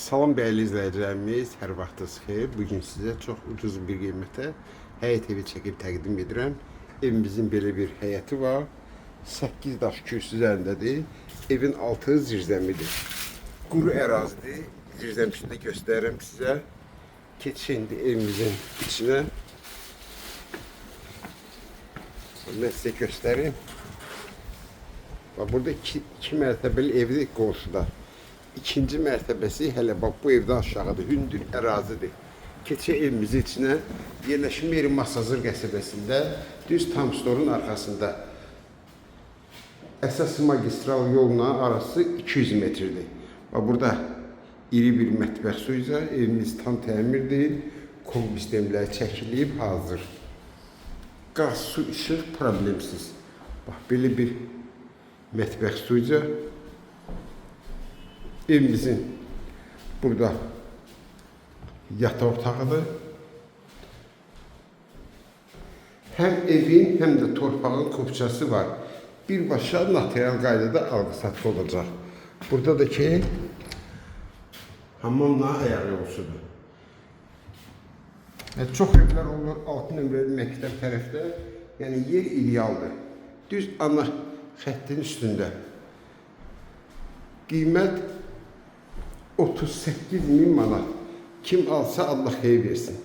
Salam dəyərli izləyicilərimiz, hər vaxtınız xeyir. Bugün sizə çox ucuz bir qiymətə həyət evi çəkib təqdim edirəm. Evimizin belə bir həyəti var. 8 daş kürsü üzərindədir. Evin altı zirzəmidir. Quru ərazidir. Zirzəmisini də göstərirəm sizə. Keçin indi evimizin içinə. Mən sizə göstərim. Burada iki mərtəbəli evdir qonşuda. İkinci mərtəbəsi hələ bax bu evdən aşağıdır, hündür ərazidir. Keçək evimizin içinə, yerləşim yeri Masazır qəsəbəsində, düz Tamstorun arxasında. Əsas magistral yolla arası 200 metrdir. Burada iri bir mətbəx suyu, evimiz tam təmirdir, kombi sistemləri çəkilib, hazır. Qaz, su, işıq problemsiz. Bax, belə bir mətbəx suyu. Evimizin burada yataq otağıdır. Həm evin, həm də torpağın kupçası var. Birbaşa natural qaydada alqı-satqı olacaq. Burada da ki, hamamla ayaq yolsudur. Çox evlər olur, 6 nömrəli məktəb tərəfdə. Yəni, yer idealdır. Düz ana xəttin üstündə. Qiymət 38.000 manat. Kim alsa Allah xeyir versin.